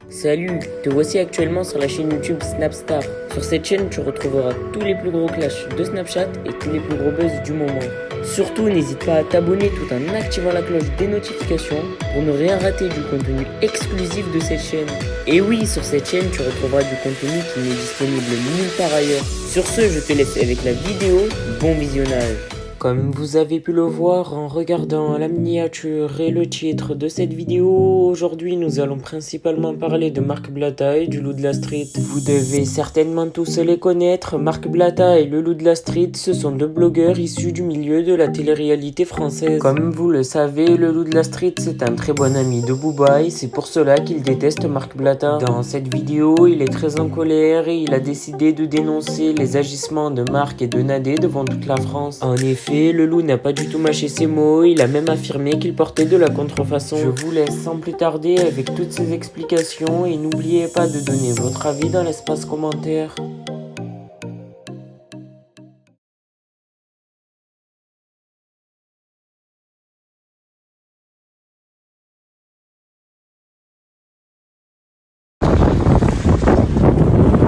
Salut, te voici actuellement sur la chaîne YouTube Snapstar. Sur cette chaîne, tu retrouveras tous les plus gros clashs de Snapchat et tous les plus gros buzz du moment. Surtout, n'hésite pas à t'abonner tout en activant la cloche des notifications pour ne rien rater du contenu exclusif de cette chaîne. Et oui, sur cette chaîne, tu retrouveras du contenu qui n'est disponible nulle part ailleurs. Sur ce, je te laisse avec la vidéo. Bon visionnage. Comme vous avez pu le voir en regardant la miniature et le titre de cette vidéo, aujourd'hui nous allons principalement parler de Marc Blatta et du Loup de la Street. Vous devez certainement tous les connaître, Marc Blatta et le Loup de la Street, ce sont deux blogueurs issus du milieu de la télé-réalité française. Comme vous le savez, le Loup de la Street c'est un très bon ami de Booba et c'est pour cela qu'il déteste Marc Blatta. Dans cette vidéo, il est très en colère et il a décidé de dénoncer les agissements de Marc et de Nadé devant toute la France. En effet, le loup n'a pas du tout mâché ses mots, il a même affirmé qu'il portait de la contrefaçon. Je vous laisse sans plus tarder avec toutes ces explications et n'oubliez pas de donner votre avis dans l'espace commentaire.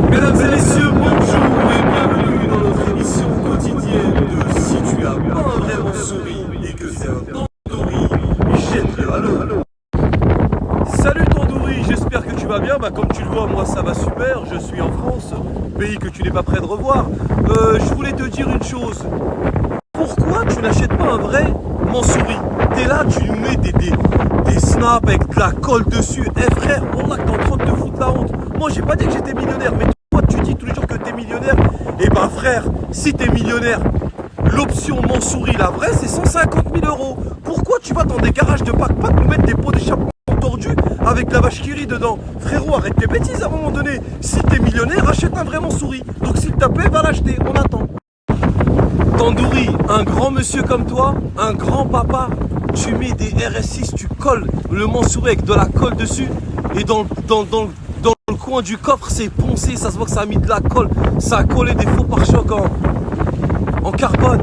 Mesdames et messieurs, bonjour et bienvenue dans notre émission quotidienne de Si tu as pas vraiment souri et que c'est un tandoori, jette-le à l'eau. Salut tandoori, j'espère que tu vas bien. Comme tu le vois, moi ça va super, je suis en France, pays que tu n'es pas prêt de revoir. Je voulais te dire une chose. Pourquoi tu n'achètes pas un vrai Mansouri? T'es là, tu nous mets des snaps avec de la colle dessus. Eh frère, on a que t'es en train de te foutre la honte. Moi j'ai pas dit que j'étais millionnaire, mais toi tu dis tous les jours que t'es millionnaire. Eh ben frère, si t'es millionnaire, l'option Mansouri, la vraie, c'est 150 000 €. Pourquoi tu vas dans des garages de pack-pack nous mettre des pots d'échappement tordus avec de la vache qui rit dedans? Frérot, arrête tes bêtises à un moment donné. Si t'es millionnaire, achète un vrai Mansouri. Donc s'il te plaît, va l'acheter, on attend. Tandoori, un grand monsieur comme toi, un grand papa, tu mets des RS6, tu colles le Mansouri avec de la colle dessus et dans le coin du coffre c'est poncé, ça se voit que ça a mis de la colle, ça a collé des faux pare-chocs en carbone.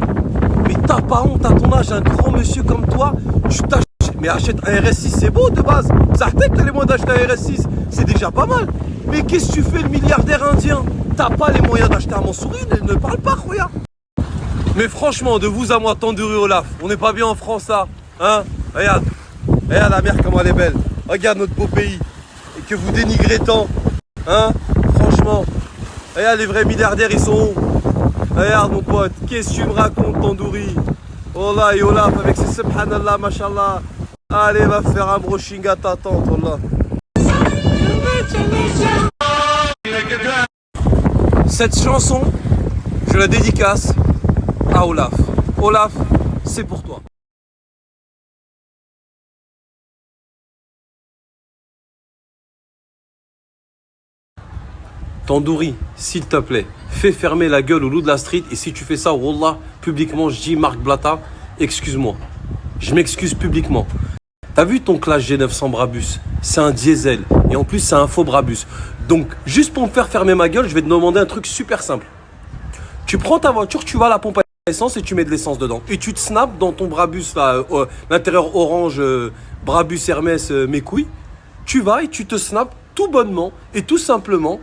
Mais t'as pas honte à ton âge, un grand monsieur comme toi, tu t'achètes, mais achète un RS6, c'est beau de base, ça que t'as les moyens d'acheter un RS6, c'est déjà pas mal. Mais qu'est-ce que tu fais le milliardaire indien? T'as pas les moyens d'acheter un Mansouri, ne parle pas, regarde. Mais franchement, de vous à moi, Tandoori Olaf, on n'est pas bien en France là, hein? Regarde la mer comment elle est belle, regarde notre beau pays, et que vous dénigrez tant, hein? Franchement, regarde les vrais milliardaires, ils sont où? Regarde mon pote, qu'est-ce que tu me racontes Tandoori? Oh là, et Olaf avec ses subhanallah, mashallah. Allez, va faire un brushing à ta tante, Wallah. Cette chanson, je la dédicace à Olaf. Olaf, c'est pour toi. Tandoori, s'il te plaît, fais fermer la gueule au Loup de la Street. Et si tu fais ça, Wallah, publiquement, je dis Marc Blatta, excuse-moi. Je m'excuse publiquement. T'as vu ton Clash G900 Brabus? C'est un diesel. Et en plus, c'est un faux Brabus. Donc, juste pour me faire fermer ma gueule, je vais te demander un truc super simple. Tu prends ta voiture, tu vas à la pompe à essence et tu mets de l'essence dedans. Et tu te snaps dans ton Brabus, là, l'intérieur orange, Brabus Hermès, mes couilles. Tu vas et tu te snaps tout bonnement et tout simplement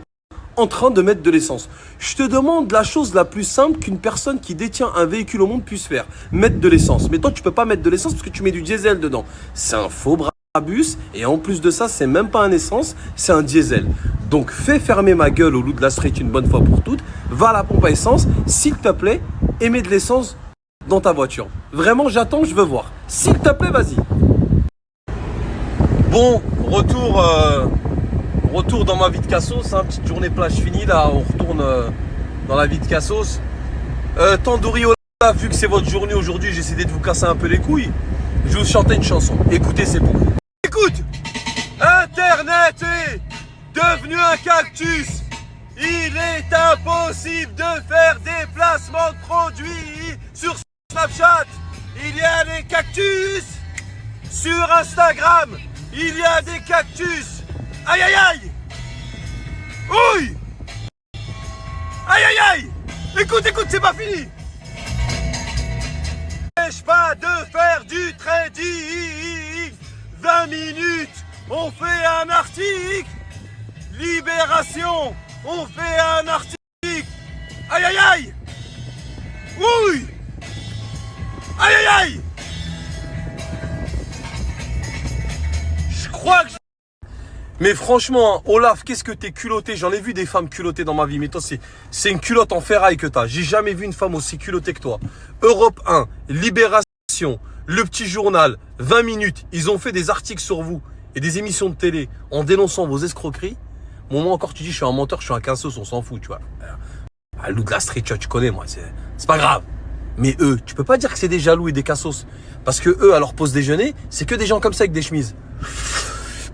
en train de mettre de l'essence. Je te demande la chose la plus simple qu'une personne qui détient un véhicule au monde puisse faire. Mettre de l'essence. Mais toi, tu peux pas mettre de l'essence parce que tu mets du diesel dedans. C'est un faux Brabus et en plus de ça, c'est même pas un essence, c'est un diesel. Donc, fais fermer ma gueule au Loup de la Street une bonne fois pour toutes. Va à la pompe à essence, s'il te plaît, et mets de l'essence dans ta voiture. Vraiment, j'attends, je veux voir. S'il te plaît, vas-y. Bon, retour dans ma vie de cassos, hein, petite journée plage finie, là, on retourne dans la vie de cassos. Tandoori Olaf, vu que c'est votre journée aujourd'hui, j'ai décidé de vous casser un peu les couilles. Je vais vous chanter une chanson. Écoutez, c'est pour vous. Écoute, Internet est devenu un cactus. Il est impossible de faire des placements de produits sur Snapchat. Il y a des cactus. Sur Instagram, il y a des cactus. Aïe aïe aïe! Ouille! Aïe aïe aïe! Écoute, c'est pas fini! N'empêche pas de faire du trading! 20 minutes, on fait un article! Libération, on fait un article. Aïe aïe aïe. Oui. Aïe aïe aïe. Je crois que... Mais franchement, Olaf, qu'est-ce que t'es culotté? J'en ai vu des femmes culottées dans ma vie, mais toi, c'est une culotte en ferraille que t'as. J'ai jamais vu une femme aussi culottée que toi. Europe 1, Libération, Le Petit Journal, 20 minutes. Ils ont fait des articles sur vous et des émissions de télé en dénonçant vos escroqueries. Moi encore, tu dis, je suis un menteur, je suis un cassos, on s'en fout, tu vois. À loup de la street, tu connais, moi, c'est pas grave. Mais eux, tu peux pas dire que c'est des jaloux et des cassos. Parce que eux, à leur pause déjeuner, c'est que des gens comme ça avec des chemises.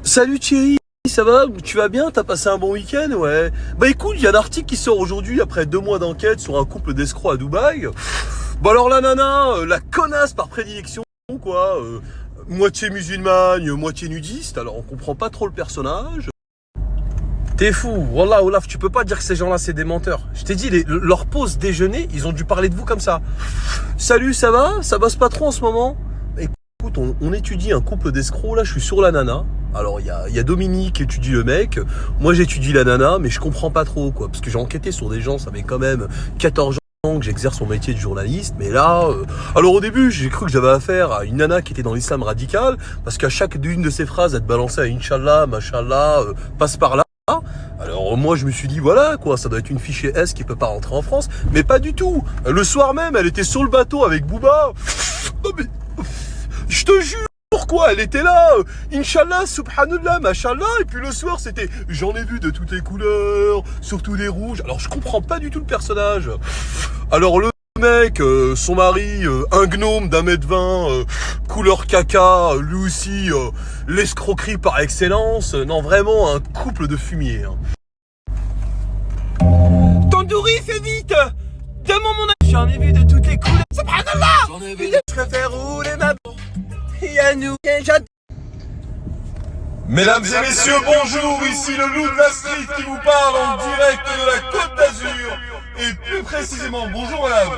Salut Thierry, ça va? Tu vas bien? T'as passé un bon week-end? Ouais. Bah écoute, il y a un article qui sort aujourd'hui après 2 mois d'enquête sur un couple d'escrocs à Dubaï. Bah alors la nana, la connasse par prédilection, quoi. Moitié musulmane, moitié nudiste. Alors on comprend pas trop le personnage. T'es fou, wallah Olaf, tu peux pas dire que ces gens-là c'est des menteurs. Je t'ai dit, leur pause déjeuner, ils ont dû parler de vous comme ça. Salut, ça va? Ça bosse pas trop en ce moment? Écoute, on étudie un couple d'escrocs, là je suis sur la nana. Alors il y a Dominique qui étudie le mec, moi j'étudie la nana, mais je comprends pas trop quoi. Parce que j'ai enquêté sur des gens, ça fait quand même 14 ans que j'exerce mon métier de journaliste. Mais là, alors au début j'ai cru que j'avais affaire à une nana qui était dans l'islam radical. Parce qu'à chaque une de ses phrases, elle te balançait à Inch'Allah, Machallah, passe par là. Alors moi je me suis dit voilà quoi, ça doit être une fichée S qui peut pas rentrer en France, mais pas du tout. Le soir même elle était sur le bateau avec Booba. Non mais je te jure quoi, elle était là, Inch'Allah, Subhanallah, Machallah, et puis le soir c'était j'en ai vu de toutes les couleurs, surtout des rouges. Alors je comprends pas du tout le personnage. Alors le mec, son mari, un gnome d'1m20, couleur caca, lui aussi, l'escroquerie par excellence. Non, vraiment un couple de fumier. Hein. Tandoori, fais vite! Demande mon avis. J'en ai vu de toutes les couleurs. Subhanallah! J'en ai vu de... Je préfère rouler ma... Yannou, Mesdames et messieurs, bonjour, ici le loup de la street qui vous parle en direct de la Côte d'Azur. Et plus précisément, bonjour madame,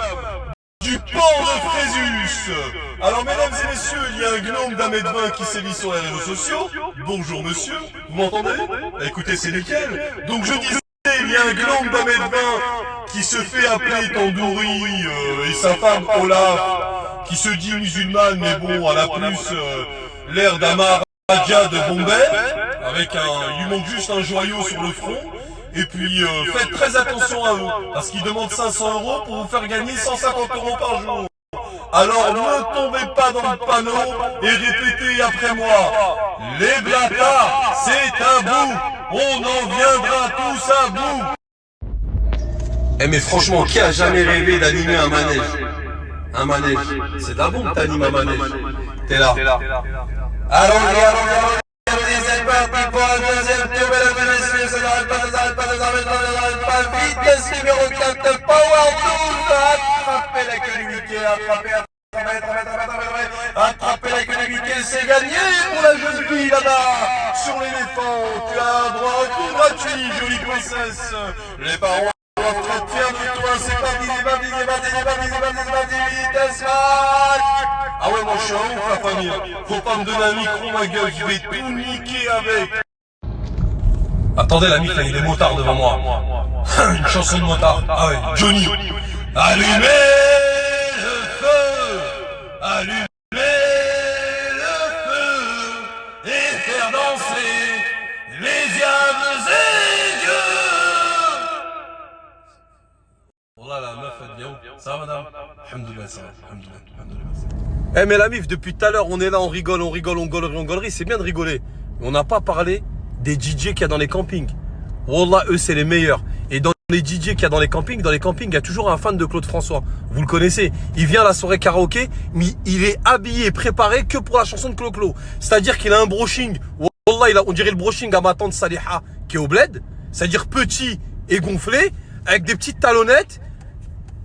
du port de Fréjus. Alors mesdames et messieurs, il y a un gnome d'1m20 qui sévit sur les réseaux sociaux. Bonjour monsieur, vous m'entendez? Écoutez, c'est lesquels? Donc je disais, il y a un gnome d'1m20 qui se fait appeler Tandoori et sa femme Olaf, qui se dit musulmane, mais bon, elle a plus l'air d'un Maharaja de Bombay, avec il lui manque juste un joyau sur le front. Et puis, faites très attention à eux, parce qu'ils demandent 500 € pour vous faire gagner 150 € par jour. Alors, ne tombez pas dans le panneau et répétez après moi. Les bâtards, c'est à bout. On en viendra tous à bout. Eh mais franchement, qui a jamais rêvé d'animer un manège? Un manège, c'est de la bombe, t'animes un manège. T'es là. Allons-y, c'est parti pour un deuxième tour, mesdames et messieurs, ça n'arrête pas, ça n'arrête pas, ça n'arrête pas, vitesse numéro 4, Power Tools, attrapez la queue du Mickey, attrapez la queue du Mickey, c'est gagné pour la jeune fille là-bas, sur l'éléphant, tu as droit à un coup gratuit, jolie princesse, les parents doivent être fiers de toi, c'est parti, vitesse match. Ah ouais, moi je suis un ouf la famille, faut pas me donner un micro ma gueule, je vais tout niquer avec. Attendez la mif, il y a des motards devant moi. Une chanson de motard. Ah ouais, Johnny. Allumez le feu, allumez le feu, et faire danser les diables et Dieu. Oh là la meuf elle vient où? Ça va madame? Alhamdoulilah, ça va, alhamdoulilah. Eh mais la mif, depuis tout à l'heure on est là, on rigole, on gaulerie, c'est bien de rigoler. Mais on n'a pas parlé des DJ qu'il y a dans les campings. Wallah, eux c'est les meilleurs. Et dans les DJ qu'il y a dans les campings, il y a toujours un fan de Claude François. Vous le connaissez. Il vient à la soirée karaoké, mais il est habillé, préparé que pour la chanson de Clo-Clo. C'est-à-dire qu'il a un brushing. Wallah, on dirait le brushing à ma tante Saliha qui est au bled. C'est-à-dire petit et gonflé, avec des petites talonnettes,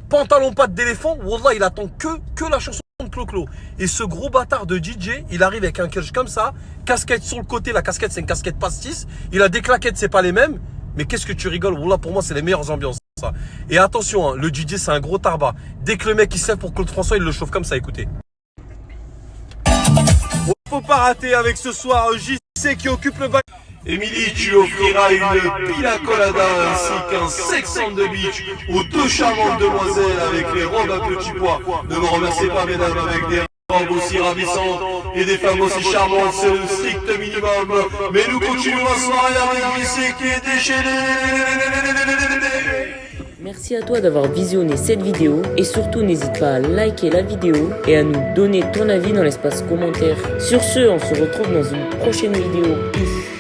pantalon patte d'éléphant. Wallah, il attend que la chanson de Clo-Clo. Et ce gros bâtard de DJ, il arrive avec un kelch comme ça, casquette sur le côté, la casquette c'est une casquette pastis, il a des claquettes, c'est pas les mêmes, mais qu'est-ce que tu rigoles, Wallah, pour moi c'est les meilleures ambiances ça. Et attention, hein, le DJ c'est un gros tarba, dès que le mec il se lève pour Claude François, il le chauffe comme ça, écoutez. Faut pas rater avec ce soir JC qui occupe le bac. Émilie, tu offriras une pina colada ainsi qu'un sex on the beach aux deux charmantes demoiselles avec les robes à petits pois. Ne me remerciez pas, mesdames, avec des robes aussi ravissantes et des femmes aussi charmantes, c'est le strict minimum. Mais nous continuons à se marier avec Missy qui est déchaîné. Merci à toi d'avoir visionné cette vidéo et surtout n'hésite pas à liker la vidéo et à nous donner ton avis dans l'espace commentaire. Sur ce, on se retrouve dans une prochaine vidéo. Peace.